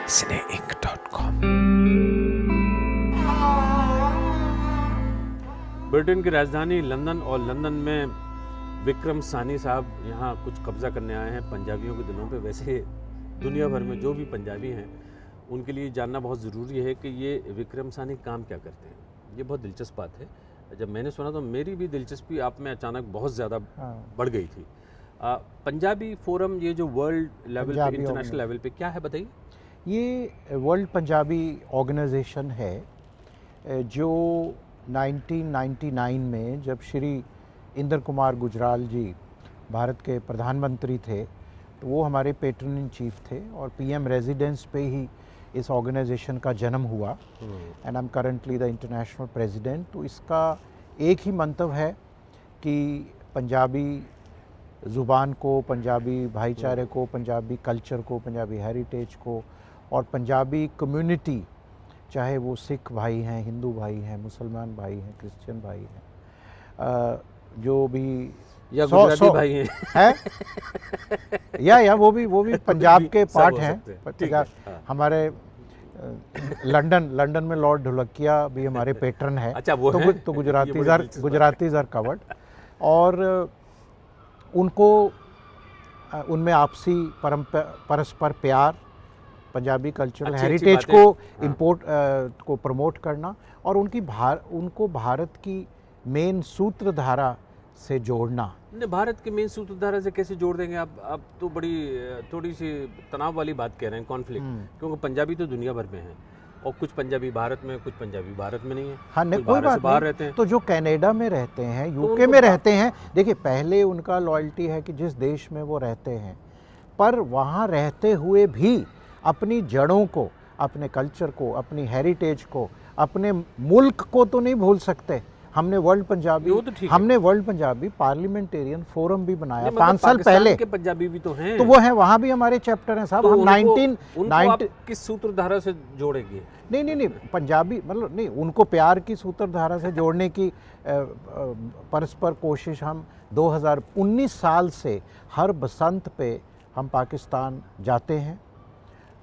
cineinc.com। Britain की राजधानी London और लंदन में विक्रम सानी साहब यहाँ कुछ कब्जा करने आए हैं पंजाबियों के दिलों पे। वैसे दुनिया भर में जो भी पंजाबी हैं उनके लिए जानना बहुत ज़रूरी है कि ये विक्रम सानी काम क्या करते हैं। ये बहुत दिलचस्प बात है। जब मैंने सुना तो मेरी भी दिलचस्पी आप में अचानक बहुत ज़्यादा बढ़ गई थी। पंजाबी फोरम, ये जो वर्ल्ड लेवल पे, इंटरनेशनल लेवल पे क्या है बताइए। ये वर्ल्ड पंजाबी ऑर्गेनाइजेशन है जो 1999 में जब श्री इंद्र कुमार गुजराल जी भारत के प्रधानमंत्री थे तो वो हमारे पैट्रन इन चीफ थे और पीएम रेजिडेंस पे ही इस ऑर्गेनाइजेशन का जन्म हुआ। And I am currently the international president. तो इसका एक ही मंतव्य है कि पंजाबी ज़ुबान को, पंजाबी भाईचारे को, पंजाबी कल्चर को, पंजाबी हेरिटेज को और पंजाबी कम्युनिटी, चाहे वो सिख भाई हैं, हिंदू भाई हैं, मुसलमान भाई हैं, क्रिश्चियन भाई हैं, जो भी या गुजराती भाई हैं या वो भी पंजाब के पार्ट हैं। हमारे लंदन में लॉर्ड ढोलकिया भी हमारे पैट्रन है। अच्छा, वो तो गुजरातीज आर कवर्ड। और उनको उनमें आपसी परस्पर प्यार, पंजाबी कल्चरल हेरिटेज को प्रमोट करना और उनको भारत की मेन सूत्रधारा से जोड़ना। भारत की मेन सूत्रधारा से कैसे जोड़ देंगे आप तो थोड़ी सी तनाव वाली बात कह रहे हैं, कॉन्फ्लिक्ट। क्योंकि पंजाबी तो दुनिया भर में है और कुछ पंजाबी भारत में, कुछ पंजाबी भारत में नहीं है। हाँ, नहीं, कोई बात नहीं। रहते हैं तो जो कनाडा में रहते हैं, यूके में रहते हैं, देखिए पहले उनका लॉयल्टी है कि जिस देश में वो रहते हैं, पर वहाँ रहते हुए भी अपनी जड़ों को, अपने कल्चर को, अपनी हेरिटेज को, अपने मुल्क को तो नहीं भूल सकते। हमने वर्ल्ड पंजाबी पार्लियामेंटेरियन फोरम भी बनाया 5 साल पहले। के पंजाबी भी तो हैं, तो वो हैं, वहाँ भी हमारे चैप्टर हैं साहब। तो हम 19 किस सूत्रधारा से जोड़ेंगे? नहीं, पंजाबी मतलब नहीं, उनको प्यार की सूत्रधारा से जोड़ने की परस्पर कोशिश हम 2019 साल से हर बसंत पे हम पाकिस्तान जाते हैं।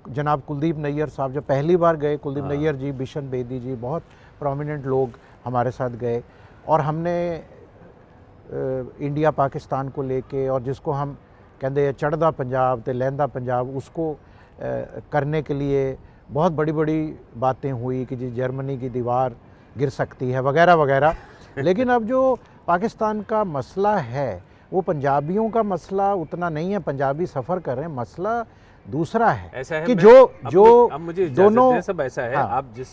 जनाब कुलदीप नैयर साहब जब पहली बार गए, कुलदीप नैयर जी, बिशन बेदी जी, बहुत प्रोमिनेंट लोग हमारे साथ गए और हमने इंडिया पाकिस्तान को लेके, और जिसको हम कहते हैं चढ़दा पंजाब ते लहंदा पंजाब, उसको करने के लिए बहुत बड़ी बड़ी बातें हुई कि जी जर्मनी की दीवार गिर सकती है वगैरह वगैरह। लेकिन अब जो पाकिस्तान का मसला है वो पंजाबियों का मसला उतना नहीं है। पंजाबी सफ़र कर रहे हैं, मसला दूसरा है। ऐसा है कि जो मुझे दोनों सब ऐसा है। हाँ। आप जिस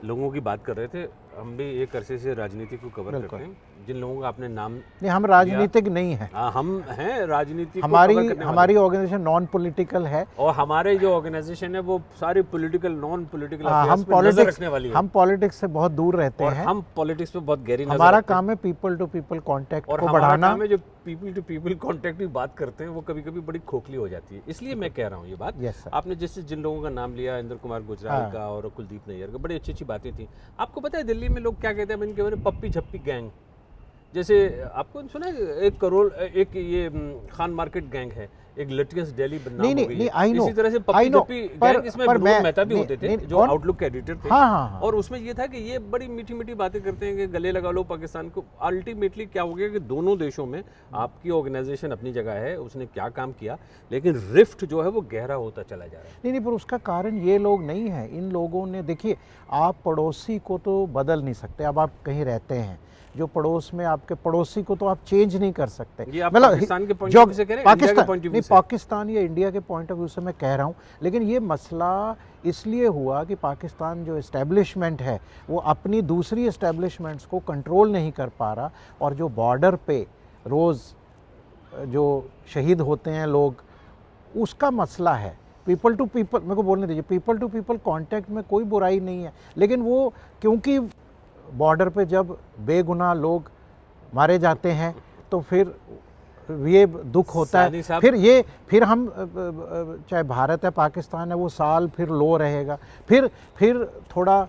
लोगों की बात कर रहे थे, हम भी एक अरसे से राजनीति को कवर करते हैं। जिन लोगों का आपने नाम नहीं, हम राजनीतिक नहीं है। हम हैं राजनीति, हमारी ऑर्गेनाइजेशन नॉन पॉलिटिकल है और हमारे जो ऑर्गेनाइजेशन है वो सारी पॉलिटिकल, नॉन पॉलिटिकल हम पॉलिटिक्स रखने वाली है। हम पॉलिटिक्स से बहुत दूर रहते हैं। हम पॉलिटिक्स पे बहुत गहरी नजर। हमारा काम है पीपल टू पीपल कांटेक्ट को बढ़ाना। काम है जो पीपल टू पीपल कांटेक्ट की बात करते हैं वो कभी कभी बड़ी खोखली हो जाती है। इसलिए मैं कह रहा हूँ ये बात। आपने जैसे जिन लोगों का नाम लिया, इंद्र कुमार गुजराल का और कुलदीप नैयर का, बड़ी अच्छी अच्छी बातें थी। आपको पता है दिल्ली में लोग क्या कहते हैं इनके बारे में? पप्पी झप्पी गैंग। जैसे आपको सुना है 1 करोड़ एक ये खान मार्केट गैंग है, एक लटियंस दिल्ली बदनाम हो गई है। इसी तरह से पप्पी झप्पी गैंग, इसमें विनोद मेहता भी होते थे जो आउटलुक के एडिटर थे। और उसमें ये था कि ये बड़ी मीठी मीठी बातें करते हैं कि गले लगा लो पाकिस्तान को। अल्टीमेटली क्या हो गया कि दोनों देशों में आपकी ऑर्गेनाइजेशन अपनी जगह है, उसने क्या काम किया, लेकिन रिफ्ट जो है वो गहरा होता चला जा रहा है। नहीं, पर उसका कारण ये लोग नहीं है। इन लोगों ने, देखिए आप पड़ोसी को तो बदल नहीं सकते। अब आप कहीं रहते हैं, जो पड़ोस में आपके पड़ोसी को तो आप चेंज नहीं कर सकते। मतलब पाकिस्तान के पॉइंट ऑफ व्यू से कह रहे हैं, इंडिया के पॉइंट ऑफ व्यू से? पाकिस्तान या इंडिया के पॉइंट ऑफ व्यू से मैं कह रहा हूँ। लेकिन ये मसला इसलिए हुआ कि पाकिस्तान जो एस्टेब्लिशमेंट है वो अपनी दूसरी एस्टेब्लिशमेंट्स को कंट्रोल नहीं कर पा रहा, और जो बॉर्डर पे रोज़ जो शहीद होते हैं लोग, उसका मसला है। पीपल टू पीपल, मेरे को बोलने दीजिए, पीपल टू पीपल कांटेक्ट में कोई बुराई नहीं है, लेकिन वो क्योंकि बॉर्डर पे जब बेगुनाह लोग मारे जाते हैं तो फिर ये दुख होता है। फिर हम चाहे भारत है पाकिस्तान है, वो साल फिर लो रहेगा। फिर थोड़ा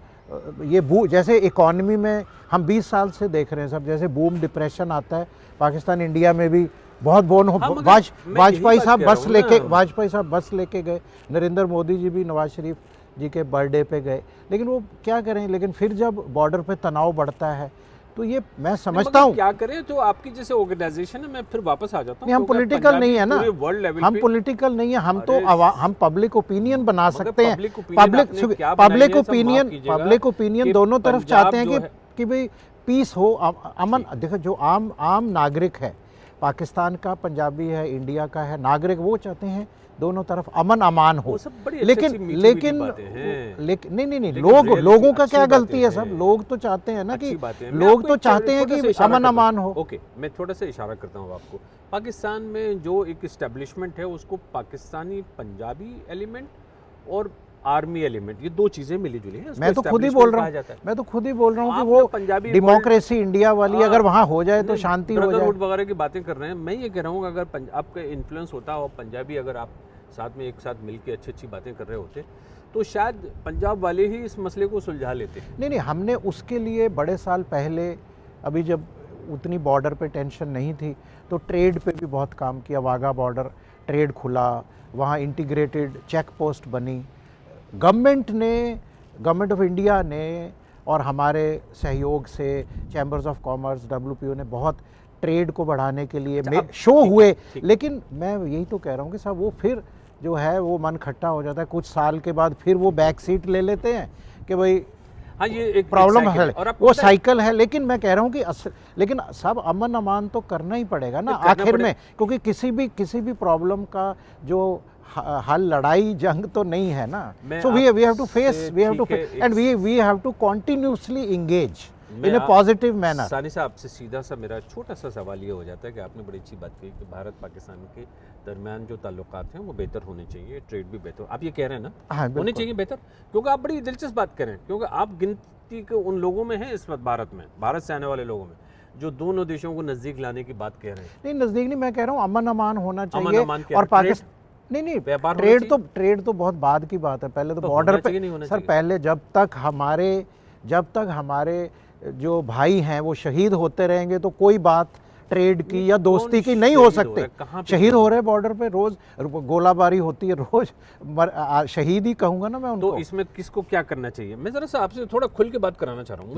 ये जैसे इकॉनमी में हम 20 साल से देख रहे हैं सब, जैसे बूम डिप्रेशन आता है, पाकिस्तान इंडिया में भी बहुत बोन हो। हाँ, मगर मैं यही वाजपेयी बात साहब कह रहा बस हूँ लेके ना। वाजपेयी साहब बस लेके गए, नरेंद्र मोदी जी भी नवाज शरीफ जी के बर्थडे पे गए, लेकिन वो क्या करें। लेकिन फिर जब बॉर्डर पे तनाव बढ़ता है तो ये मैं समझता मगर हूँ। क्या करें, तो आपकी जैसे ऑर्गेनाइजेशन है, मैं फिर वापस आ जाता हूँ नहीं, हम क्योंकि पॉलिटिकल नहीं पंजाबी है ना, पूरे वर्ल्ड लेवल हम पे। पॉलिटिकल नहीं है, हम तो अरे हम पब्लिक ओपिनियन बना मगर सकते हैं। पब्लिक ओपिनियन आपने क्या बनाई पब्लिक है, सब माफ ओपिनियन कीजिएगा, पब्लिक ओपिनियन कि दोनों तरफ पंजाब चाहते हैं जो है कि भाई पीस हो, अमन। देखो जो आम नागरिक है, पाकिस्तान का, पंजाबी है, इंडिया का है नागरिक, वो चाहते हैं दोनों तरफ अमन अमान हो। वो सब बड़ी अच्छी लेकिन अच्छी मीठी लेकिन मीठी बातें हैं। लेकिन नहीं नहीं नहीं, लेकिन reality लोगों का अच्छी क्या बातें गलती है? सब हैं। लोग तो चाहते हैं ना कि अच्छी बातें हैं। मैं लोग आपको तो एक चाहते हैं थोड़ा सा कि इशारा अमन करता हूँ। अमान हो। ओके, मैं थोड़ा सा इशारा करता हूँ आपको। पाकिस्तान में जो एक इस्टेब्लिशमेंट है, उसको पाकिस्तानी पंजाबी एलिमेंट और आर्मी एलिमेंट, ये दो चीजें मिली जुली हैं। मैं तो खुद ही बोल रहा हूँ, मैं तो खुद ही बोल रहा हूँ कि वो पंजाबी डेमोक्रेसी इंडिया वाली अगर वहाँ हो जाए तो शांति हो जाए। ब्रदरहुड वगैरह की बातें कर रहे हैं। मैं ये कह रहा हूँ अगर आपका इन्फ्लुएंस होता और पंजाबी अगर आप साथ में एक साथ मिलकर अच्छी अच्छी बातें कर रहे होते, तो शायद पंजाब वाले ही इस मसले को सुलझा लेते। नहीं, हमने उसके लिए बड़े साल पहले, अभी जब उतनी बॉर्डर पे टेंशन नहीं थी, तो ट्रेड पे भी बहुत काम किया। वाघा बॉर्डर ट्रेड खुला, वहाँ इंटीग्रेटेड चेक पोस्ट बनी। गवर्नमेंट ऑफ इंडिया ने और हमारे सहयोग से चैम्बर्स ऑफ कॉमर्स, WPO ने बहुत ट्रेड को बढ़ाने के लिए शो हुए। लेकिन मैं यही तो कह रहा हूँ कि साहब वो फिर जो है वो मन खट्टा हो जाता है, कुछ साल के बाद फिर वो बैक सीट ले लेते हैं कि भाई हाँ, ये एक प्रॉब्लम है, वो साइकिल साइकिल है। लेकिन मैं कह रहा हूँ कि लेकिन सब अमन अमान तो करना ही पड़ेगा ना आखिर में, क्योंकि किसी भी प्रॉब्लम का जो हल लड़ाई जंग तो नहीं है ना। So we have to face and we have to continuously engage in a positive manner. Sani Sahab से सीधा सा मेरा छोटा सा सवाल ये हो जाता है कि आपने बड़ी अच्छी बात कही कि भारत पाकिस्तान के दरमियान जो ताल्लुकात हैं वो बेहतर होने चाहिए, ट्रेड भी बेहतर, आप ये कह रहे हैं ना? हाँ, होने चाहिए बेहतर, क्योंकि आप बड़ी दिलचस्प बात करें, क्योंकि आप गिनती के उन लोगों में हैं इस वक्त भारत से आने वाले लोगों में जो दोनों देशों को नजदीक लाने की बात कह रहे हैं। नहीं, नजदीक नहीं, मैं कह रहा हूँ अमन अमान होना चाहिए। और पाकिस्तान नहीं, ट्रेड तो बहुत बाद की बात है। पहले तो बॉर्डर पे सर, पहले जब तक हमारे जो भाई हैं वो शहीद होते रहेंगे तो कोई बात ट्रेड की या दोस्ती की नहीं हो सकती। शहीद हो रहे बॉर्डर पे, रोज गोलाबारी होती है, रोज शहीद ही कहूंगा ना मैं उनको। तो इसमें किसको क्या करना चाहिए? मैं जरा सा आपसे थोड़ा खुल के बात कराना चाह रहा हूँ।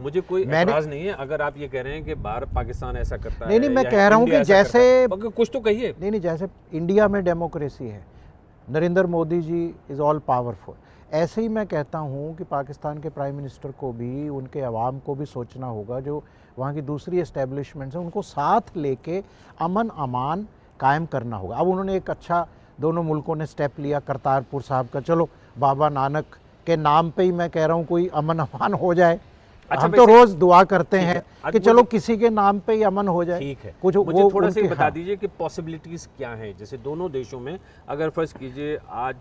मुझे कोई एतराज नहीं है अगर आप ये कह रहे हैं कि भारत पाकिस्तान ऐसा करता है। नहीं, मैं कह रहा हूँ कि जैसे कुछ तो कहिए। नहीं, जैसे इंडिया में डेमोक्रेसी है, Narendra Modi ji is all powerful, ऐसे ही मैं कहता हूँ कि पाकिस्तान के प्राइम मिनिस्टर को भी, उनके अवाम को भी सोचना होगा, जो वहाँ की दूसरी एस्टेब्लिशमेंट्स हैं उनको साथ लेके अमन अमान कायम करना होगा। अब उन्होंने एक अच्छा दोनों मुल्कों ने स्टेप लिया करतारपुर साहब का, चलो बाबा नानक के नाम पे ही मैं कह रहा हूँ कोई अमन अमान हो जाए। हम तो रोज़ दुआ करते हैं कि चलो किसी के नाम पे ही अमन हो जाए। ठीक है, कुछ मुझे थोड़ा सा बता दीजिए कि पॉसिबिलिटीज़ क्या हैं, जैसे दोनों देशों में अगर फर्ज कीजिए आज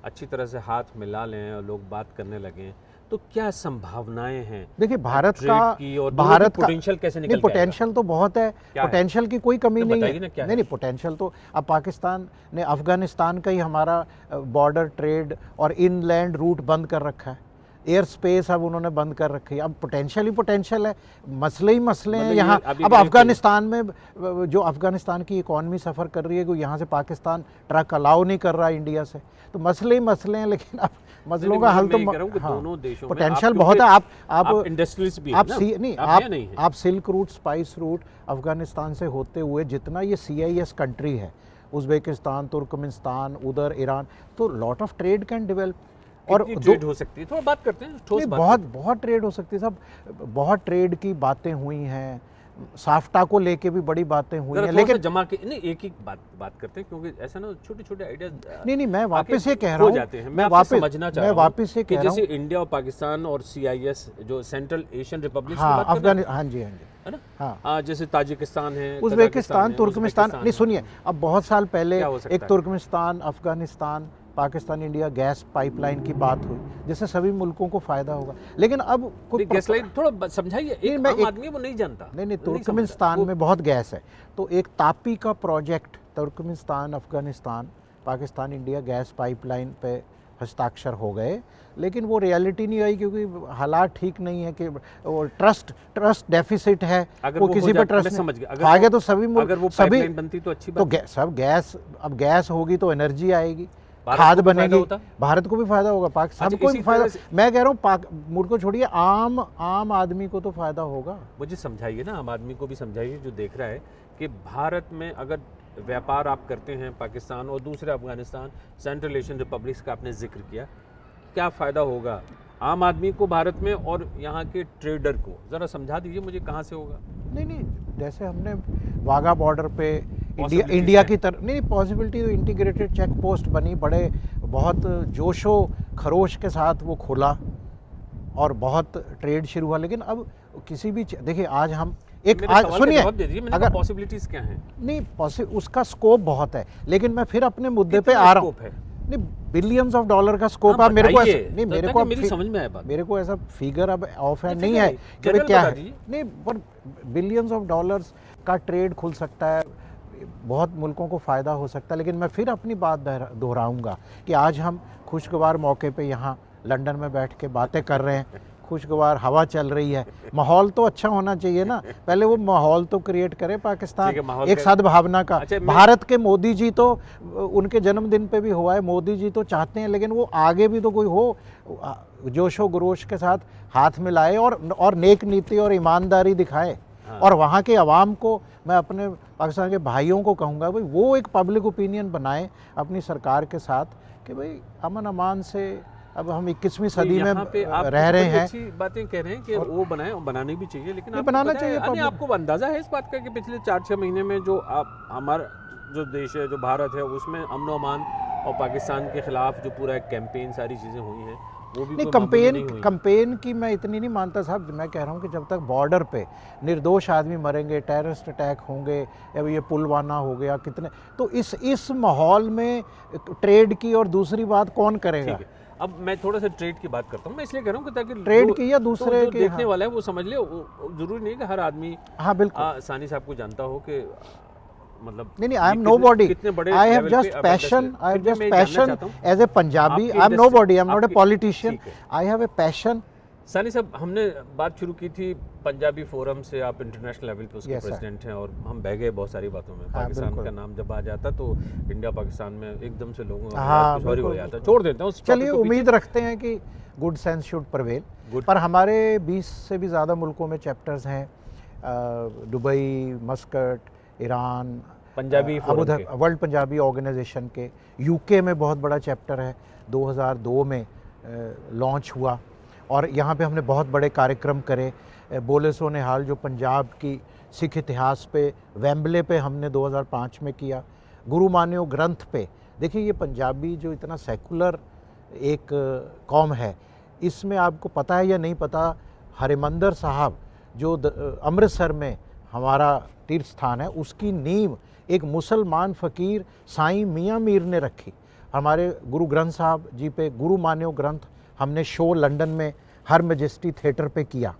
अच्छी तरह से हाथ मिला लें और लोग बात करने लगें तो क्या संभावनाएं हैं? देखिए भारत का पोटेंशियल कैसे निकल जाएगा? पोटेंशियल तो बहुत है, पोटेंशियल की कोई कमी नहीं है। नहीं, पोटेंशियल तो अब पाकिस्तान ने अफगानिस्तान का ही हमारा बॉर्डर ट्रेड और इनलैंड रूट बंद कर रखा है, एयर स्पेस अब उन्होंने बंद कर रखी है। अब पोटेंशियल ही पोटेंशियल है, मसले ही मसले हैं यहाँ। अब अफगानिस्तान में जो अफगानिस्तान की इकॉनमी सफ़र कर रही है, वो यहाँ से पाकिस्तान ट्रक अलाउ नहीं कर रहा है इंडिया से, तो मसले ही मसले हैं। लेकिन अब मसलों का हल तो दोनों देशों में पोटेंशियल बहुत है। आप इंडस्ट्रीज भी आप silk route, spice route Afghanistan से होते हुए जितना ये CIS कंट्री है, उज़्बेकिस्तान, तुर्कमेनिस्तान, उधर ईरान, तो lot of trade can develop और ट्रेड हो सकती है। थोड़ा बात करते हैं, ठोस बहुत ट्रेड हो सकती है सब, बहुत ट्रेड की बातें हुई हैं, साफ्टा को लेके भी बड़ी बातें हुई हैं। लेकिन जमा के नहीं, एक बात करते हैं, क्योंकि ऐसा ना छोटे आइडियाज नहीं, मैं वापस ये कह रहा हूँ, मैं वापस समझना चाह रहा हूँ कि जैसे इंडिया और पाकिस्तान और CIS जो सेंट्रल एशियन रिपब्लिक, अफगानिस्तान, हाँ जी है ना, हाँ, जैसे ताजिकिस्तान है, उज़्बेकिस्तान, तुर्कमेनिस्तान। नहीं सुनिए, अब बहुत साल पहले एक Turkmenistan, Afghanistan, Pakistan India gas pipeline की बात हुई, जिससे सभी मुल्कों को फायदा होगा। लेकिन अब गैस लाइन थोड़ा समझाइए, एक आम आदमी वो नहीं जानता। नहीं, तुर्कमेनिस्तान में बहुत गैस है, तो एक तापी का project Turkmenistan, Afghanistan, Pakistan India gas pipeline पे हस्ताक्षर हो गए, लेकिन वो रियलिटी नहीं आई क्योंकि हालात ठीक नहीं है कि वो ट्रस्ट डेफिसिट है, वो किसी पे ट्रस्ट समझ गया। आ गया तो सभी अगर वो सभी पाइपलाइन बनती तो अच्छी बात। तो सब गैस, अब गैस होगी तो एनर्जी आएगी, खाद बनेगी, भारत को भी फायदा होगा, पाकिस्तान सबको भी फायदा। मैं कह रहा हूँ मुल्क को छोड़िए, आम आदमी को तो फायदा होगा। मुझे समझाइए ना, आम आदमी को भी समझाइए जो देख रहा है कि भारत में अगर व्यापार आप करते हैं पाकिस्तान और दूसरे अफगानिस्तान, सेंट्रल एशियन रिपब्लिक्स का आपने जिक्र किया, क्या फ़ायदा होगा आम आदमी को भारत में और यहाँ के ट्रेडर को? ज़रा समझा दीजिए मुझे, कहाँ से होगा? नहीं, जैसे हमने वाघा बॉर्डर पे इंडिया की तरफ, नहीं पॉसिबिलिटी, तो इंटीग्रेटेड चेक पोस्ट बनी, बड़े बहुत जोशो खरोश के साथ वो खोला और बहुत ट्रेड शुरू हुआ। लेकिन अब किसी भी देखिए, आज हम एक आज सुनिए, अगर पॉसिबिलिटीज क्या हैं? नहीं, उसका स्कोप बहुत है, लेकिन मैं फिर अपने मुद्दे पे आ रहा हूँ। नहीं, बिलियंस ऑफ डॉलर का स्कोप है। मेरे को नहीं, मेरे को मेरी समझ में आया बात, मेरे को ऐसा फिगर अब ऑफ हैंड नहीं है कि क्या है, नहीं, पर बिलियंस ऑफ डॉलर्स का ट्रेड खुल सकता है, बहुत मुल्कों को फ़ायदा हो सकता है। लेकिन मैं फिर अपनी बात दोहराऊंगा कि आज हम खुशगवार मौके पे यहाँ लंदन में बैठ के बातें कर रहे हैं, खुशगवार हवा चल रही है, माहौल तो अच्छा होना चाहिए ना, पहले वो माहौल तो क्रिएट करे पाकिस्तान एक सद्भावना का। भारत के मोदी जी तो उनके जन्मदिन पे भी हुआ है, मोदी जी तो चाहते हैं, लेकिन वो आगे भी तो कोई हो जोशो गरोश के साथ हाथ मिलाए और नेक नीति और ईमानदारी दिखाए। और वहाँ के अवाम को, मैं अपने पाकिस्तान के भाइयों को कहूँगा, भाई वो एक पब्लिक ओपिनियन बनाएं अपनी सरकार के साथ कि भाई अमन अमान से, अब हम 21वीं सदी में रह रहे हैं। अच्छी बातें कह रहे हैं कि वो बनाएं, और बनानी भी चाहिए, लेकिन बनाना चाहिए। आपको अंदाजा है इस बात का कि पिछले 4-6 महीने में जो हमारा जो देश है, जो भारत है, उसमें अमन अमान और पाकिस्तान के खिलाफ जो पूरा एक कैंपेन, सारी चीज़ें हुई हैं, वो भी नहीं, कंपेन की मैं इतनी नहीं मानता साहब। मैं कह रहा हूँ कि जब तक बॉर्डर पे निर्दोष आदमी मरेंगे, टेररिस्ट अटैक होंगे, या ये पुलवाना हो गया कितने, तो इस माहौल में ट्रेड की और दूसरी बात कौन करेगा? अब मैं थोड़ा सा ट्रेड की बात करता हूँ, मैं इसलिए कह रहा हूँ कि ताकि ट्रेड की या दूसरे के देखने वाला है वो समझ ले, जरूरी नहीं कि हर आदमी बिल्कुल सानी साहब को जानता हो कि मतलब नहीं, I am nobody, I have just passion as a Punjabi, I am nobody, I am not a politician, I have a passion. Sani Sahab, हमने बात शुरू की थी पंजाबी फोरम से, आप इंटरनेशनल लेवल पे उसके प्रेसिडेंट हैं, और हम बह गए बहुत सारी बातों में। पाकिस्तान का नाम जब आ जाता तो इंडिया पाकिस्तान में एकदम से लोगों का कुछ और ही हो जाता। छोड़ देते हैं, चलिए उम्मीद रखते हैं कि गुड सेंस शुड प्रिवेल। पर हमारे 20 से भी ज़्यादा मुल्कों में चैप्टर्स हैं, Dubai, Muscat, Iran, Punjabi world Punjabi organisation के, यूके में बहुत बड़ा चैप्टर है, 2002 में लॉन्च हुआ, और यहाँ पे हमने बहुत बड़े कार्यक्रम करे। बोले सो निहाल जो पंजाब की सिख इतिहास पे, वेम्बले पे हमने 2005 में किया, गुरु मान्यो ग्रंथ पे। देखिए, ये पंजाबी जो इतना सेकुलर एक कौम है, इसमें आपको पता है या नहीं पता, हरिमंदर साहब जो अमृतसर में हमारा तीर्थ स्थान है, उसकी नींव एक मुसलमान फ़कीर साईं मियाँ मीर ने रखी। हमारे गुरु ग्रंथ साहब जी पे गुरु मान्यो ग्रंथ हमने शो लंदन में हर मैजेस्टी थिएटर पे किया।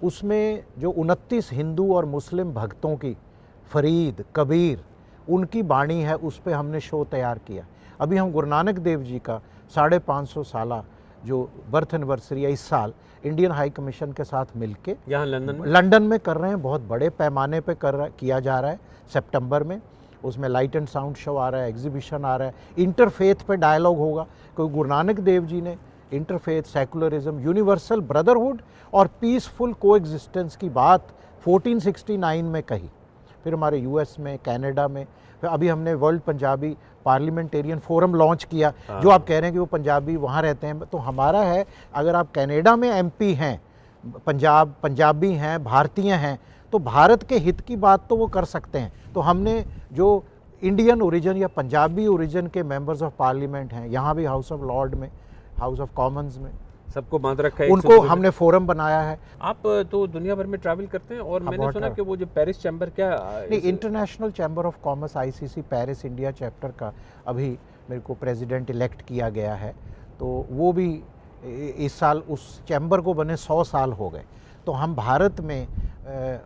उसमें जो 29 हिंदू और मुस्लिम भक्तों की, फरीद, कबीर, उनकी बाणी है, उस पे हमने शो तैयार किया। अभी हम गुरु नानक देव जी का 550 साला जो बर्थ एनिवर्सरी है, इस साल इंडियन हाई कमीशन के साथ मिलके यहाँ लंदन में कर रहे हैं, बहुत बड़े पैमाने पे किया जा रहा है। सितंबर में उसमें लाइट एंड साउंड शो आ रहा है, एग्जीबिशन आ रहा है, इंटरफेथ पे डायलॉग होगा, क्योंकि गुरु नानक देव जी ने इंटरफेथ, सेकुलरिज्म, यूनिवर्सल ब्रदरहुड और पीसफुल कोएग्जिस्टेंस की बात 1469 में कही। फिर हमारे यूएस में, कनाडा में, फिर अभी हमने world Punjabi parliamentarian forum launch किया। जो आप कह रहे हैं कि वो पंजाबी वहाँ रहते हैं, तो हमारा है, अगर आप कनाडा में एमपी हैं, पंजाबी हैं, भारतीय हैं, तो भारत के हित की बात तो वो कर सकते हैं। तो हमने जो इंडियन ओरिजिन या पंजाबी ओरिजिन के मेंबर्स ऑफ पार्लियामेंट हैं, यहाँ भी हाउस ऑफ लॉर्ड में, हाउस ऑफ कॉमन्स में, सबको बांध रखा है, उनको हमने फोरम बनाया है। आप तो दुनिया भर में ट्रैवल करते हैं, और मैंने सुना कि वो जो पेरिस चैम्बर, क्या नहीं, international chamber of commerce ICC Paris India chapter का अभी मेरे को प्रेसिडेंट इलेक्ट किया गया है, तो वो भी इस साल उस चैम्बर को बने 100 साल हो गए। तो हम भारत में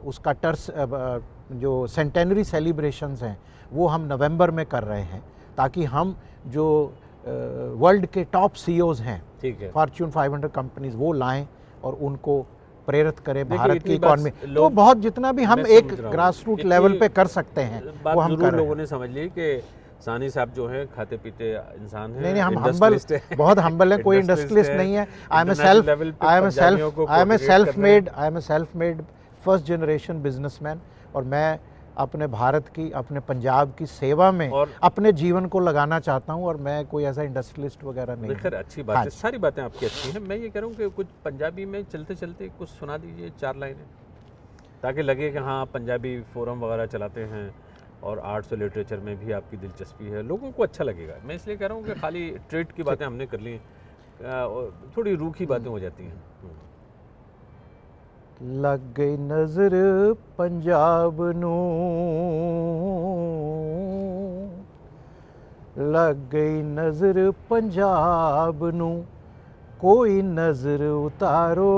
उसका जो सेंटेनरी सेलिब्रेशंस हैं वो हम नवंबर में कर रहे हैं, ताकि हम जो वर्ल्ड के टॉप सीईओज हैं, ठीक है, फॉर्च्यून 500 कंपनीज, वो लाएं और उनको प्रेरित करें देखिए, भारत की इतनी बात इकॉनमी। तो लोग- बहुत जितना भी हम मैं एक समझ रहा हूँ। ग्रास रूट इतनी लेवल पे कर सकते हैं बात वो हम जरूर कर रहे लोगों हैं। ने समझ ली कि सानी साहब जो हैं खाते पीते इंसान हैं, नहीं हम हम्बल, इंडस्ट्रियलिस्ट हैं। बहुत हम्बल है, कोई इंडस्ट्रियलिस्ट नहीं है। I am a self made first generation businessman, और मैं अपने भारत की, अपने पंजाब की सेवा में और अपने जीवन को लगाना चाहता हूं, और मैं कोई ऐसा इंडस्ट्रियलिस्ट वगैरह नहीं खैर हूं। अच्छी बात हाँ है, सारी बातें आपकी अच्छी हैं। मैं ये कह रहा हूँ कि कुछ पंजाबी में चलते चलते कुछ सुना दीजिए 4 लाइनें, ताकि लगे कि हाँ पंजाबी फोरम वगैरह चलाते हैं और आर्ट्स और लिटरेचर में भी आपकी दिलचस्पी है, लोगों को अच्छा लगेगा। मैं इसलिए कह रहा हूँ कि खाली ट्रेड की बातें हमने कर ली, और थोड़ी रूखी बातें हो जाती हैं। लग गई नजर पंजाब नू, लग गई नजर पंजाब नू, कोई नजर उतारो,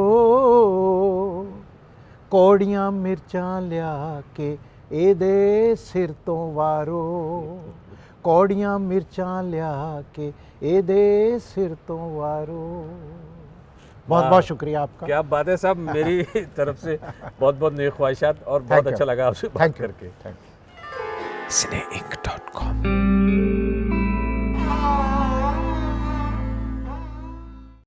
कौड़ियां मिर्चां लिया के एदे सिर तो वारो, कौड़ियां मिर्चां लिया के एदे सिर तो वारो। बहुत बहुत शुक्रिया आपका। क्या बात है साहब, मेरी तरफ से बहुत बहुत नेक ख्वाहिशात, और बहुत अच्छा लगा आपसे बात करके। Cineinc.com